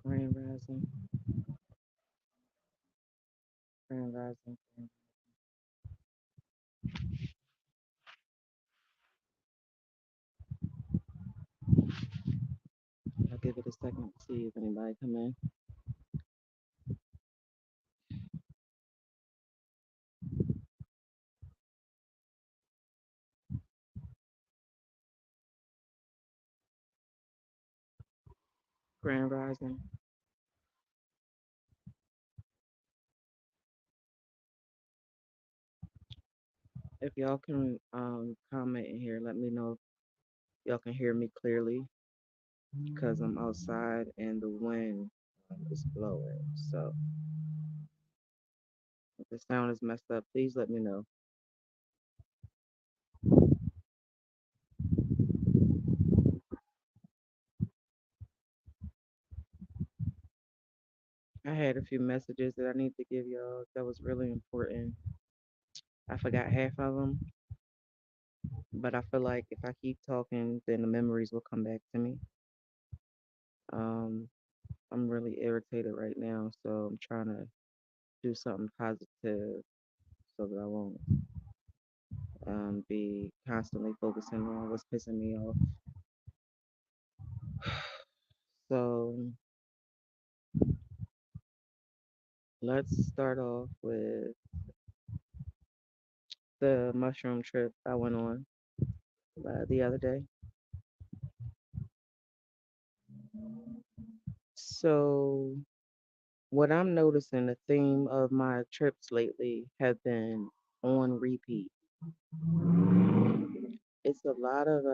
Grand Rising, Grand Rising. I'll give it a second to see if anybody come in. Grand Rising. If y'all can comment in here, let me know if y'all can hear me clearly because I'm outside and the wind is blowing. So if the sound is messed up, please let me know. I had a few messages that I need to give y'all that was really important. I forgot half of them, but I feel like if I keep talking, then the memories will come back to me. Um, I'm really irritated right now, so I'm trying to do something positive so that I won't be constantly focusing on what's pissing me off. So let's start off with the mushroom trip I went on the other day. So what I'm noticing, the theme of my trips lately have been on repeat. It's a lot of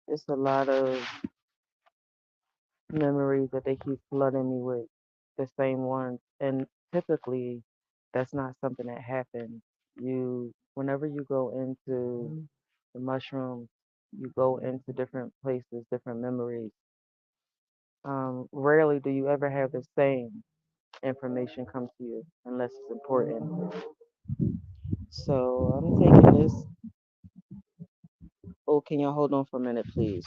it's a lot of memories that they keep flooding me with, the same ones. And typically, that's not something that happens. Whenever you go into the mushrooms, you go into different places, different memories. Rarely do you ever have the same information come to you unless it's important. So I'm taking this. Oh, can y'all hold on for a minute, please?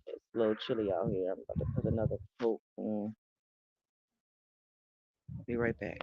It's a little chilly out here. I'm about to put another coat on. Be right back.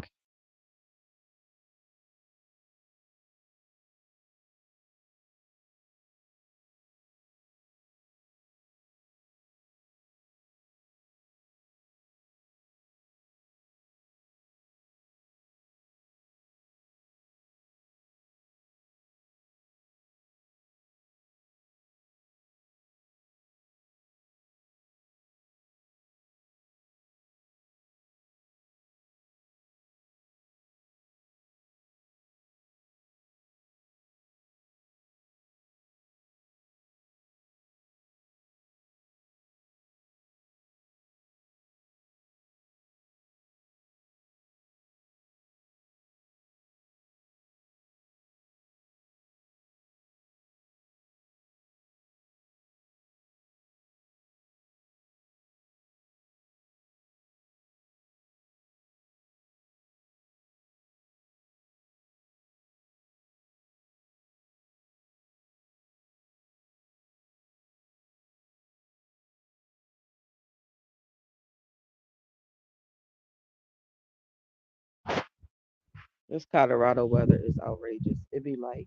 This Colorado weather is outrageous. It be like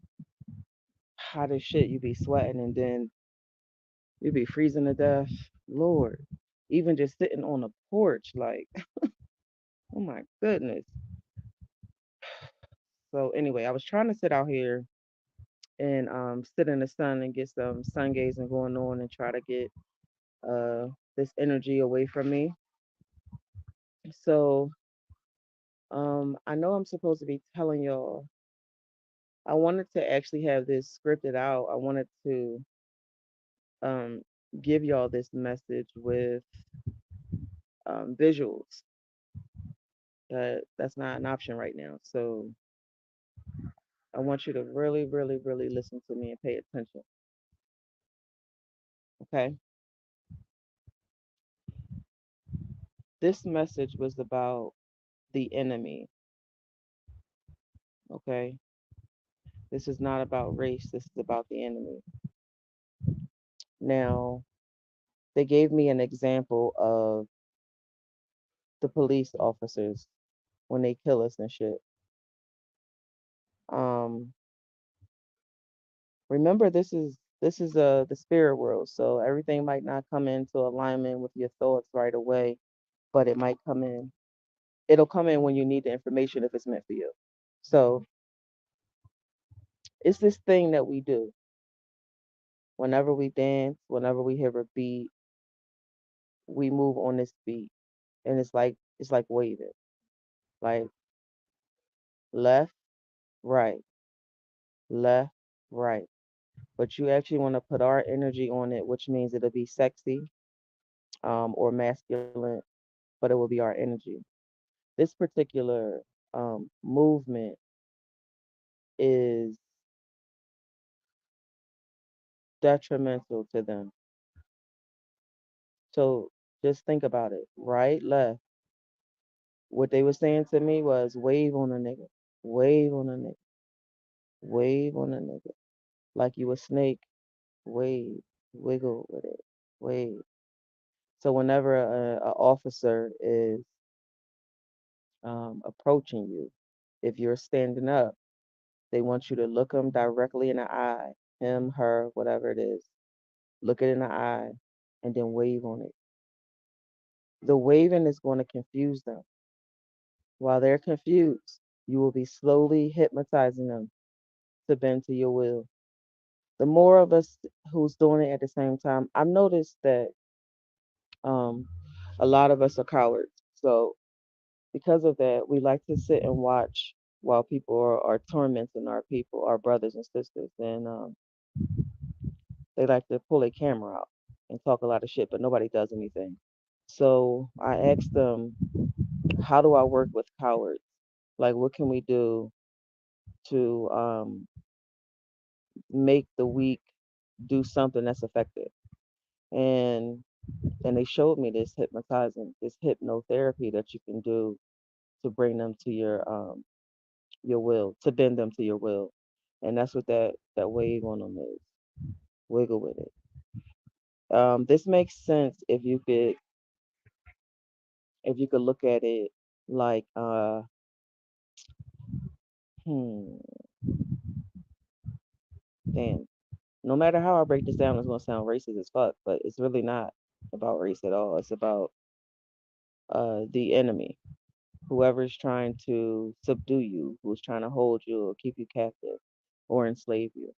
hot as shit. You be sweating and then you be freezing to death. Lord, even just sitting on a porch, like, oh my goodness. So anyway, I was trying to sit out here and sit in the sun and get some sun gazing going on and try to get uh this energy away from me. So I know I'm supposed to be telling y'all. I wanted to actually have this scripted out. I wanted to um give y'all this message with visuals. That's not an option right now. So I want you to really, really, really listen to me and pay attention. Okay. This message was about the enemy. Okay. This is not about race. This is about the enemy. Now, they gave me an example of the police officers when they kill us and shit. Um, remember, this is the spirit world, so everything might not come into alignment with your thoughts right away, but it might come in. It'll come in when you need the information if it's meant for you. So it's this thing that we do whenever we dance, whenever we hear a beat, we move on this beat, and it's like waving, like left, right, left, right. But you actually want to put our energy on it, which means it'll be sexy, or masculine, but it will be our energy. This particular movement is detrimental to them. So just think about it. Right, left. What they were saying to me was wave on a nigga, wave on a nigga, wave on a nigga. Like you a snake, wave, wiggle with it, wave. So whenever a officer is approaching you, if you're standing up, they want you to look them directly in the eye, him, her, whatever it is. Look it in the eye and then wave on it. The waving is going to confuse them. While they're confused, you will be slowly hypnotizing them to bend to your will. The more of us who's doing it at the same time, I've noticed that um, a lot of us are cowards. So because of that, we like to sit and watch while people are tormenting our people, our brothers and sisters, and they like to pull a camera out and talk a lot of shit, but nobody does anything. So I asked them, how do I work with cowards? Like, what can we do to make the weak do something that's effective? And and they showed me this hypnotizing, this hypnotherapy that you can do to bring them to your will, to bend them to your will. And that's what that wave on them is. Wiggle with it. This makes sense if you could look at it like hmm damn. No matter how I break this down, it's gonna sound racist as fuck, but it's really not about race at all. It's about the enemy, whoever's trying to subdue you, who's trying to hold you or keep you captive or enslave you.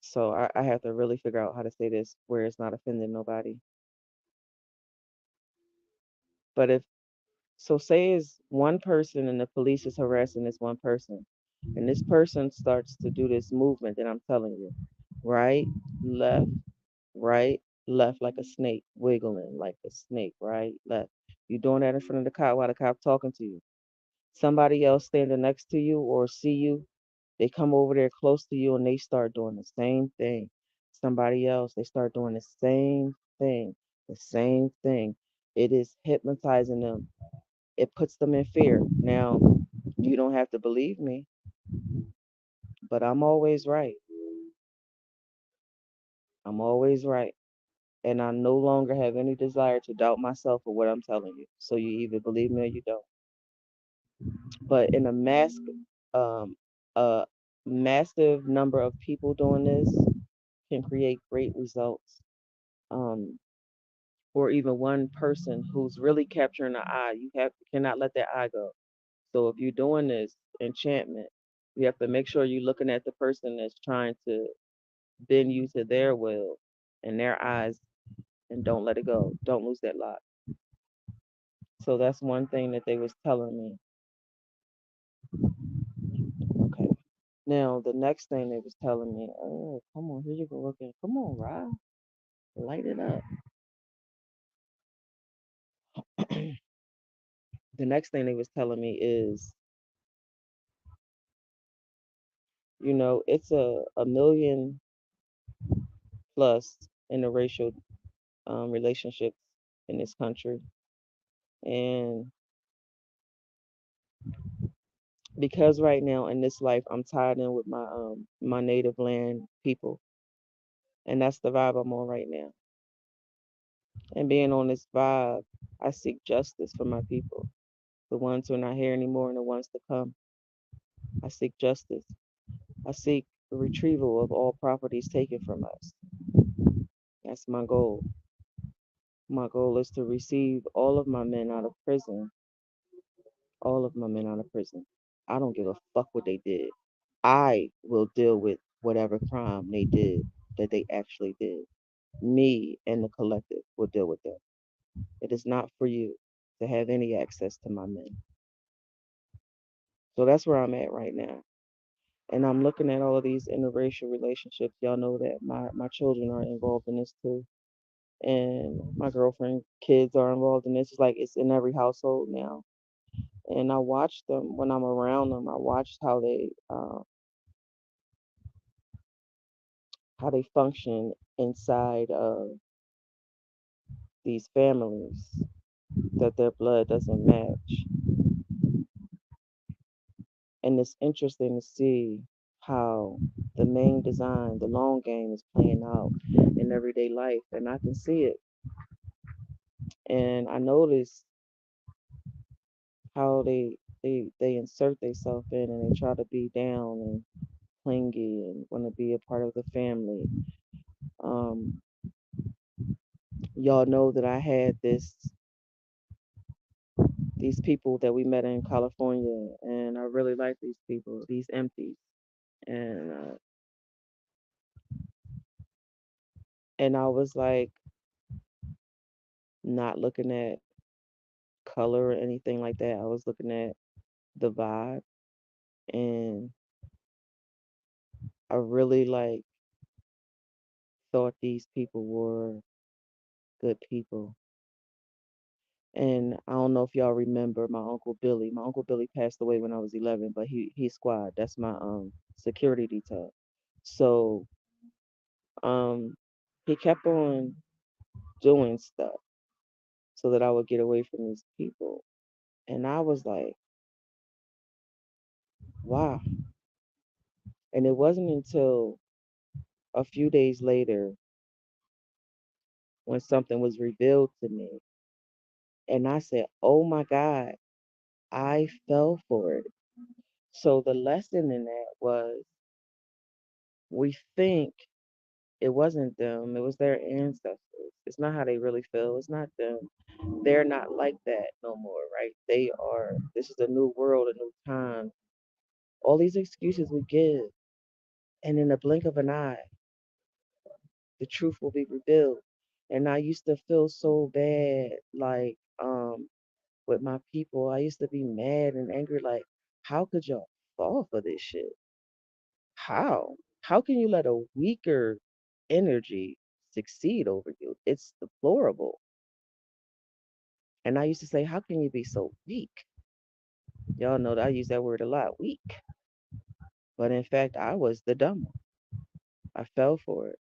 So I have to really figure out how to say this where it's not offending nobody. But if so, say is one person and the police is harassing this one person, and this person starts to do this movement that I'm telling you, right, left, right, left, like a snake, wiggling like a snake, right, left. You doing that in front of the cop while the cop talking to you. Somebody else standing next to you or see you, they come over there close to you and they start doing the same thing. Somebody else, they start doing the same thing, the same thing. It is hypnotizing them. It puts them in fear. Now, you don't have to believe me, but I'm always right. I'm always right. And I no longer have any desire to doubt myself or what I'm telling you. So you either believe me or you don't. But in um, a massive number of people doing this can create great results. Um, or even one person who's really capturing the eye, cannot let that eye go. So if you're doing this enchantment, you have to make sure you're looking at the person that's trying to bend you to their will and their eyes, and don't let it go. Don't lose that lock. So that's one thing that they was telling me. Okay. Now the next thing they was telling me, oh, come on, here you go looking. Come on, Rob, light it up. The next thing they was telling me is, it's a million plus interracial relationships in this country, and because right now in this life I'm tied in with my native land people, and that's the vibe I'm on right now. And being on this vibe, I seek justice for my people, the ones who are not here anymore and the ones to come. I seek justice. I seek the retrieval of all properties taken from us. That's my goal. My goal is to receive all of my men out of prison, all of my men out of prison. I don't give a fuck what they did. I will deal with whatever crime they did that they actually did. Me and the collective will deal with them. It is not for you to have any access to my men. So that's where I'm at right now. And I'm looking at all of these interracial relationships. Y'all know that my children are involved in this too. And my girlfriend kids are involved in this. It's like it's in every household now. And I watch them when I'm around them. I watch how they function inside of these families that their blood doesn't match. And it's interesting to see how the main design, the long game, is playing out in everyday life, and I can see it. And I notice how they insert themselves in and they try to be down and clingy and want to be a part of the family. Um, y'all know that I had these people that we met in California, and I really like these people, these empties, and and I was like not looking at color or anything like that. I was looking at the vibe, and I really like thought these people were good people. And I don't know if y'all remember my uncle Billy. My uncle Billy passed away when I was 11, but he's squad. That's my security detail. So um he kept on doing stuff so that I would get away from these people. And I was like, wow. And it wasn't until a few days later when something was revealed to me and I said, "Oh my God, I fell for it." So the lesson in that was we think it wasn't them, it was their ancestors. It's not how they really feel. It's not them. They're not like that no more, right? They are, this is a new world, a new time. All these excuses we give, and in the blink of an eye, the truth will be revealed. And I used to feel so bad, like, with my people. I used to be mad and angry, like, how could y'all fall for this shit? How? How can you let a weaker energy succeed over you? It's deplorable. And I used to say, how can you be so weak? Y'all know that I use that word a lot, weak. But in fact, I was the dumb one. I fell for it.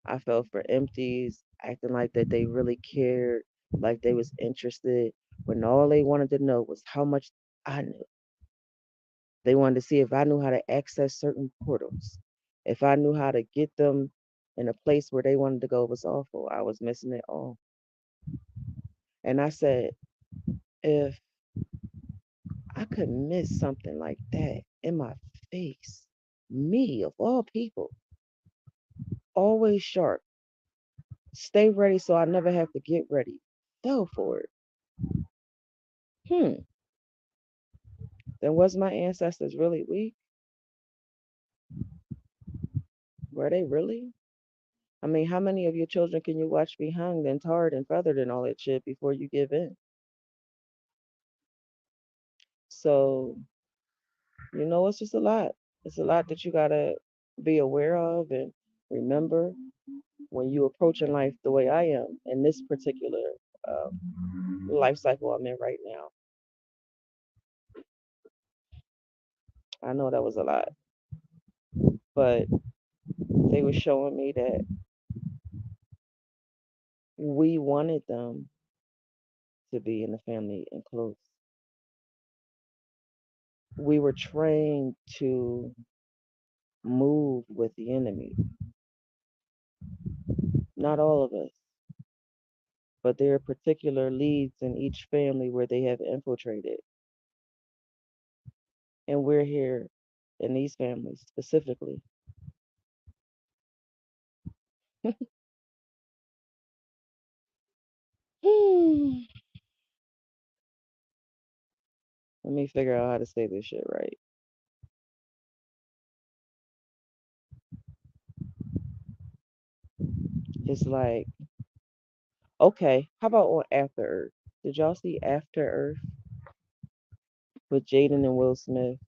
I fell for empties, acting like that they really cared, like they was interested, when all they wanted to know was how much I knew. They wanted to see if I knew how to access certain portals. If I knew how to get them in a place where they wanted to go. It was awful. I was missing it all. And I said, if I could miss something like that in my face, me of all people, always sharp, stay ready so I never have to get ready, fell for it. Hmm, then was my ancestors really weak? Were they really? I mean, how many of your children can you watch be hung and tarred and feathered and all that shit before you give in? So, it's just a lot. It's a lot that you gotta be aware of and remember when you approaching life the way I am in this particular uh, life cycle I'm in right now. I know that was a lot, but they were showing me that we wanted them to be in the family and close. we were trained to move with the enemy. Not all of us, but there are particular leads in each family where they have infiltrated. And we're here in these families specifically. Let me figure out how to say this shit right. It's like, okay, how about on After Earth? Did y'all see After Earth with Jaden and Will Smith?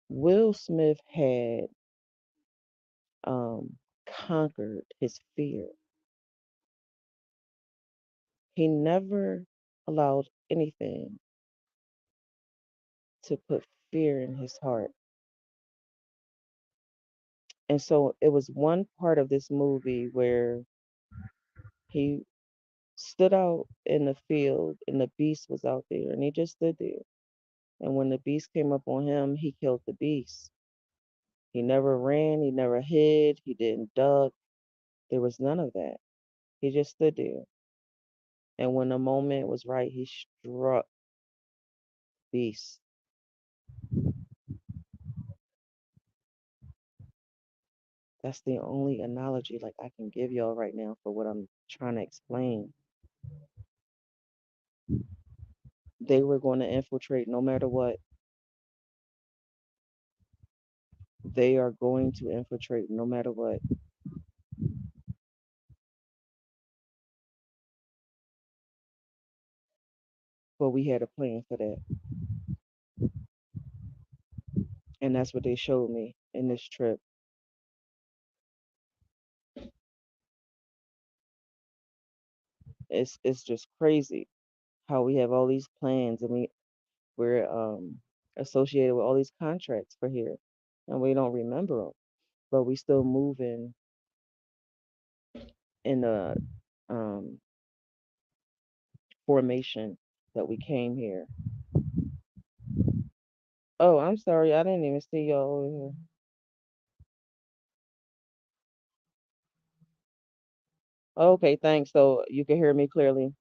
Will Smith had conquered his fear. He never allowed anything to put fear in his heart. And so it was one part of this movie where he stood out in the field and the beast was out there and he just stood there. And when the beast came up on him, he killed the beast. He never ran, he never hid, he didn't duck. There was none of that. He just stood there. And when the moment was right, he struck beast. That's the only analogy like I can give y'all right now for what I'm trying to explain. They were going to infiltrate no matter what. They are going to infiltrate no matter what. But we had a plan for that. And that's what they showed me in this trip. It's just crazy how we have all these plans and we're associated with all these contracts for here and we don't remember them, but we still moving in the um formation that we came here. Oh, I'm sorry, I didn't even see y'all over here. Okay, thanks. So you can hear me clearly.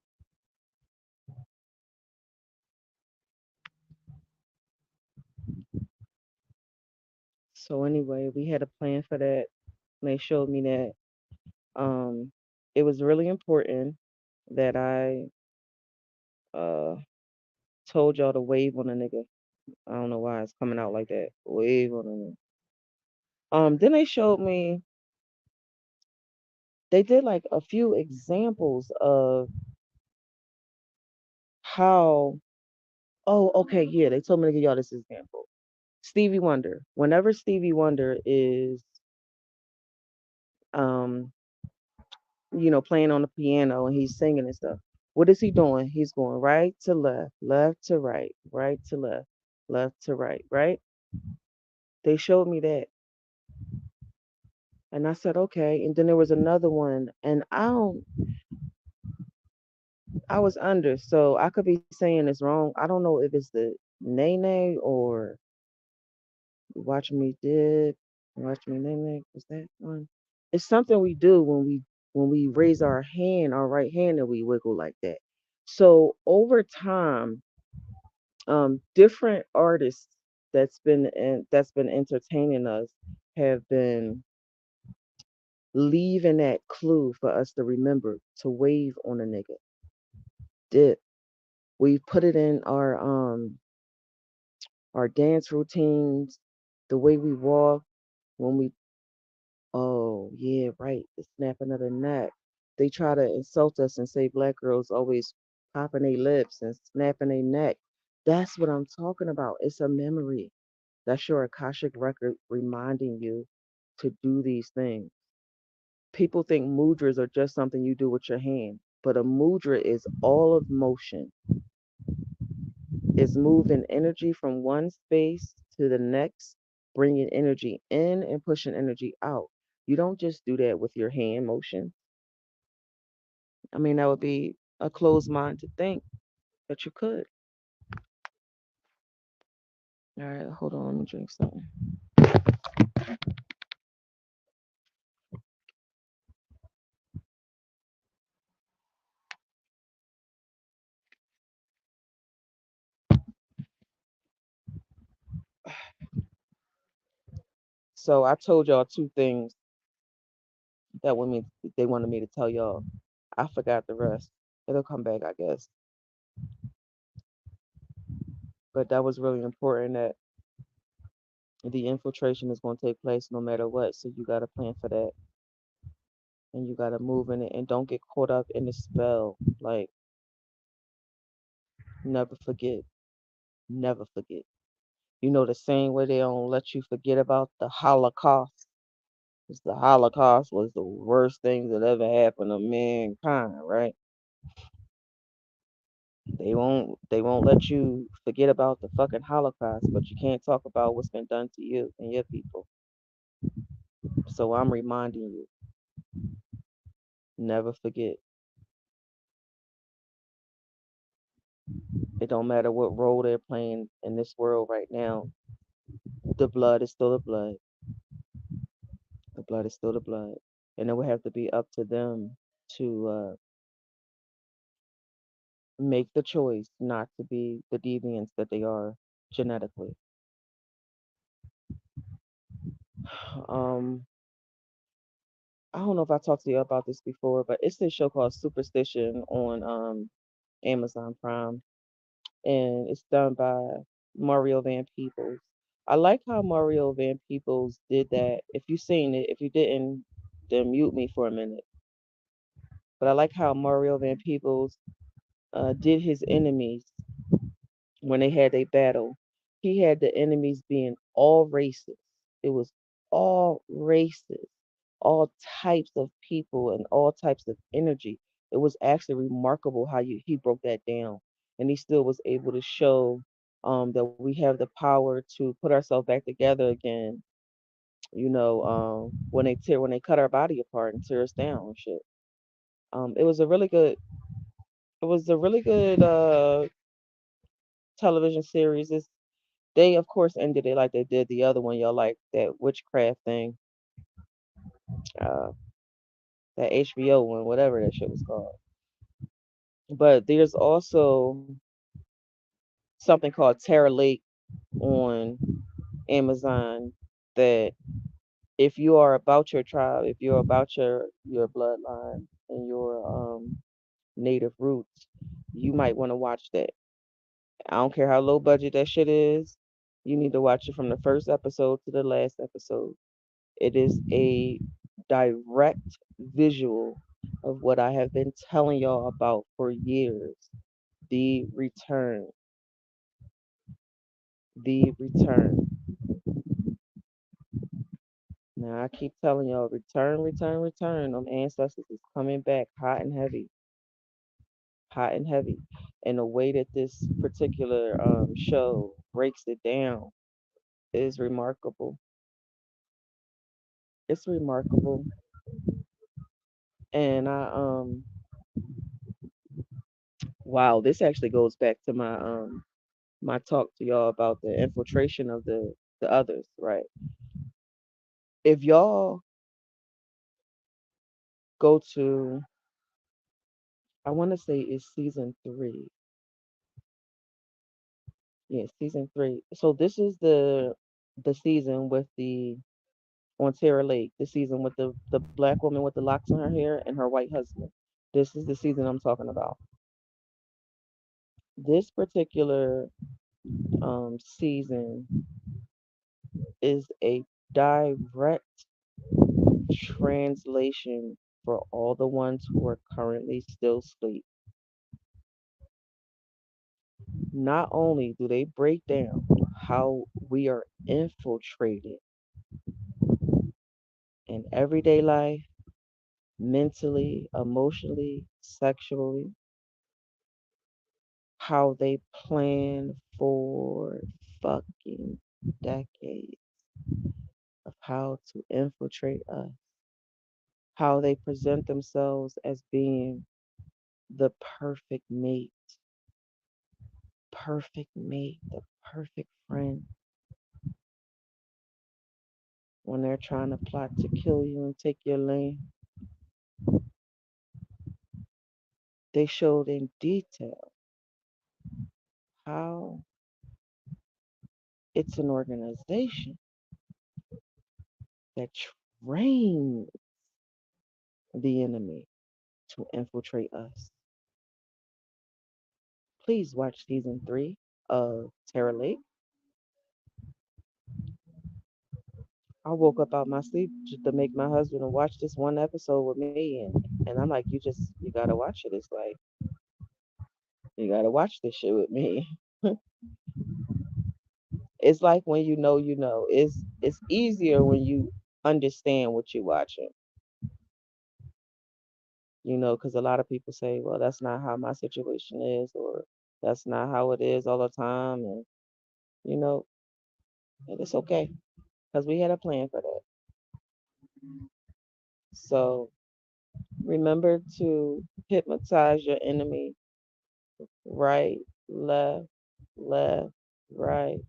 So anyway, we had a plan for that. And they showed me that um it was really important that I uh told y'all to wave on a nigga. I don't know why it's coming out like that. Wave on a nigga. Then they showed me they did like a few examples of how okay, yeah, they told me to give y'all this example. Stevie Wonder. Whenever Stevie Wonder is um playing on the piano and he's singing and stuff. What is he doing? He's going right to left, left to right to left, left to right? They showed me that. And I said, okay. And then there was another one, and I was under, so I could be saying this wrong. I don't know if it's the Nene or Watch Me Dip, Watch Me Nene. Was that one? It's something we do when we raise our right hand, and we wiggle like that. So over time, different artists that's been entertaining us have been leaving that clue for us to remember to wave on a nigga. Dip. We put it in our dance routines, the way we walk, when we oh yeah, right, the snapping of the neck. They try to insult us and say black girls always popping their lips and snapping their neck. That's what I'm talking about. It's a memory. That's your Akashic record reminding you to do these things. People think mudras are just something you do with your hand, but a mudra is all of motion. It's moving energy from one space to the next, bringing energy in and pushing energy out. You don't just do that with your hand motion. I mean, that would be a closed mind to think that you could. All right, hold on. Let me drink something. So I told y'all two things that women they wanted me to tell y'all. I forgot the rest. It'll come back, I guess. But that was really important that the infiltration is going to take place no matter what. So you got to plan for that and you got to move in it and don't get caught up in the spell. Like, never forget. Never forget. You know, the same way they don't let you forget about the Holocaust. 'Cause the Holocaust was the worst thing that ever happened to mankind, right? They won't let you forget about the fucking Holocaust, but you can't talk about what's been done to you and your people. So I'm reminding you, never forget. It don't matter what role they're playing in this world right now. The blood is still the blood. The blood is still the blood. And it would have to be up to them to make the choice not to be the deviants that they are genetically. Um, I don't know if I talked to you about this before, but it's this show called Superstition on Amazon Prime, and it's done by Mario Van Peebles. I like how Mario Van Peebles did that. If you've seen it, if you didn't, then mute me for a minute. But I like how Mario Van Peebles did his enemies when they had a battle. He had the enemies being all races. It was all races, all types of people, and all types of energy. It was actually remarkable how he broke that down, and he still was able to show that we have the power to put ourselves back together again. You know, when they cut our body apart and tear us down and shit. It was a really good. It was a really good television series. They of course ended it like they did the other one, y'all, like that witchcraft thing, uh, that HBO one, whatever that shit was called. But there's also something called Terra Lake on Amazon that if you are about your tribe, if you're about your bloodline and your native roots, you might want to watch that. I don't care how low budget that shit is. You need to watch it from the first episode to the last episode. It is a direct visual of what I have been telling y'all about for years. The return. The return. Now I keep telling y'all, return, return, return. Them ancestors is coming back hot and heavy. Hot and heavy. And the way that this particular show breaks it down is remarkable. It's remarkable. And wow, this actually goes back to my talk to y'all about the infiltration of the others, right? If y'all go to, I want to say it's season 3. Yeah, season 3. So this is the season with the on Terra Lake, the season with the black woman with the locks in her hair and her white husband. This is the season I'm talking about. This particular season is a direct translation for all the ones who are currently still asleep. Not only do they break down how we are infiltrated in everyday life, mentally, emotionally, sexually, how they plan for fucking decades of how to infiltrate us, how they present themselves as being the perfect mate, the perfect friend. when they're trying to plot to kill you and take your land, they showed in detail how it's an organization that trains the enemy to infiltrate us. Please watch season 3 of Terror Lake. I woke up out my sleep to make my husband watch this one episode with me, and I'm like, you gotta watch it. It's like you gotta watch this shit with me. It's like when you know, you know. It's easier when you understand what you're watching, because a lot of people say, well, that's not how my situation is, or that's not how it is all the time, and you know, and it's okay because we had a plan for that. So remember to hypnotize your enemy. Right, left, left, right.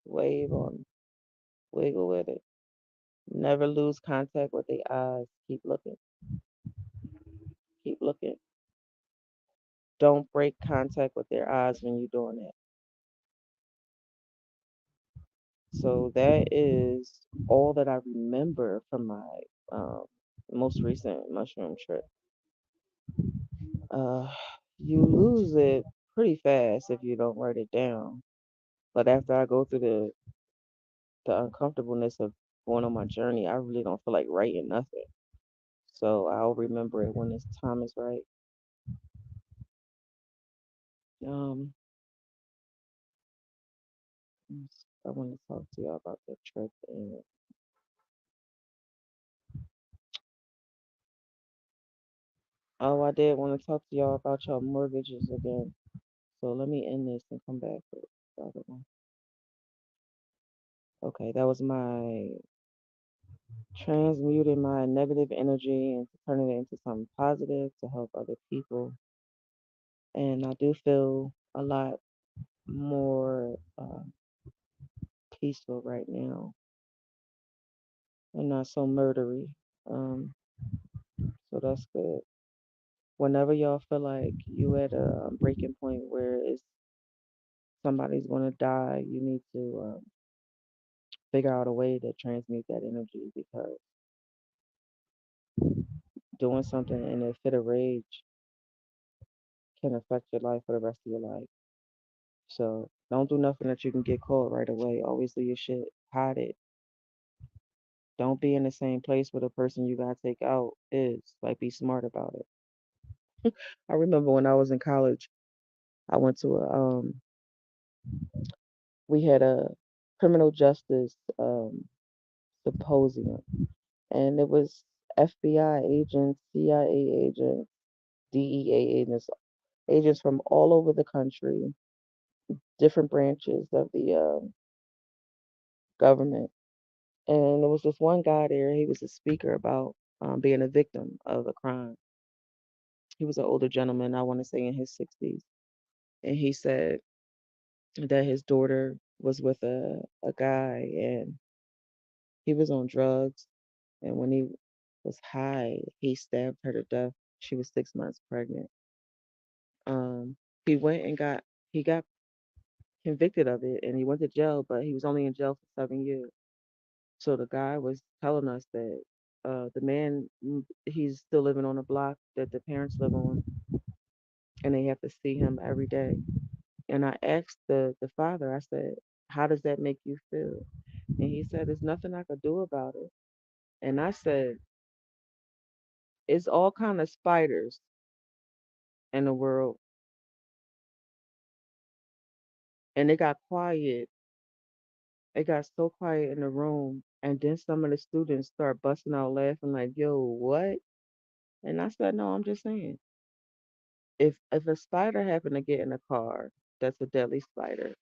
Wave on 'em. Wiggle with it. Never lose contact with the eyes. Keep looking. Keep looking. Don't break contact with their eyes when you're doing that. So that is all that I remember from my um, most recent mushroom trip. Uh, you lose it pretty fast if you don't write it down. But after I go through the uncomfortableness of going on my journey, I really don't feel like writing nothing. So I'll remember it when this time is right. Um, I want to talk to y'all about the trip, and oh, I did want to talk to y'all about y'all mortgages again. So let me end this and come back with the other one. Okay, that was my transmuting my negative energy and turning it into something positive to help other people. And I do feel a lot more peaceful right now and not so murdery. Um, so that's good. Whenever y'all feel like you at a breaking point where it's somebody's gonna die, you need to figure out a way to transmute that energy because doing something in a fit of rage can affect your life for the rest of your life. So don't do nothing that you can get caught right away. Always do your shit. Hide it. Don't be in the same place where the person you gotta take out is. Like be smart about it. I remember when I was in college, I went to we had a criminal justice symposium, and it was FBI agents, CIA agents, DEA agents, agents from all over the country, different branches of the government. And there was this one guy there. He was a speaker about being a victim of a crime. He was an older gentleman, I want to say in his 60s. And he said that his daughter was with a guy and he was on drugs. And when he was high, he stabbed her to death. She was 6 months pregnant. He went and he got convicted of it and he went to jail, but he was only in jail for 7 years. So the guy was telling us that the man, he's still living on the block that the parents live on, and they have to see him every day. And I asked the father, I said, "How does that make you feel?" And he said, "There's nothing I could do about it." And I said, "It's all kind of spiders in the world," and it got quiet. It got so quiet in the room, and then some of the students start busting out laughing, like, "Yo, what?" And I said, "No, I'm just saying." If a spider happened to get in a car that's a deadly spider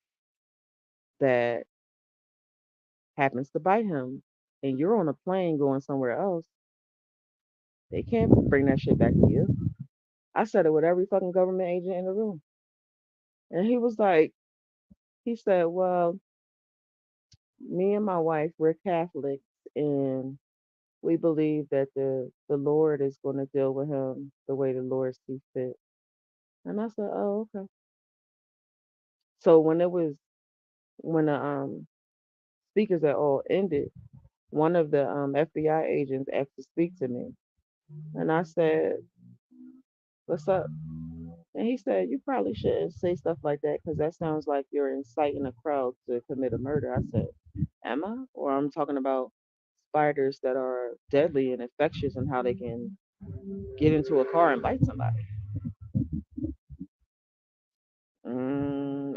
that happens to bite him and you're on a plane going somewhere else, they can't bring that shit back to you. I said it with every fucking government agent in the room. And he was like, he said, "Well, me and my wife, we're Catholics and we believe that the Lord is going to deal with him the way the Lord sees fit. And I said, oh, okay. So when the speakers had all ended, one of the FBI agents asked to speak to me, and I said, "What's up?" And he said, "You probably shouldn't say stuff like that because that sounds like you're inciting a crowd to commit a murder." I said, "Am I? Or I'm talking about spiders that are deadly and infectious and how they can get into a car and bite somebody."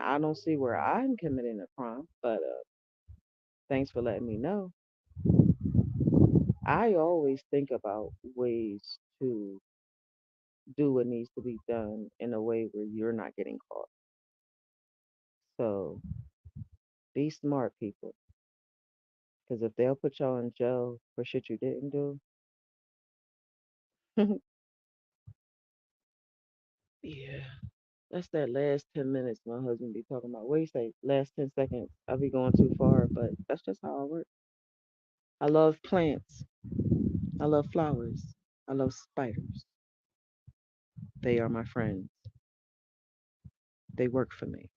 I don't see where I'm committing a crime, but thanks for letting me know. I always think about ways to do what needs to be done in a way where you're not getting caught. So be smart, people, because if they'll put y'all in jail for shit you didn't do, yeah, that's that last 10 minutes my husband be talking about. What do you say? Last 10 seconds. I be going too far, but that's just how I work. I love plants. I love flowers. I love spiders. They are my friends. They work for me.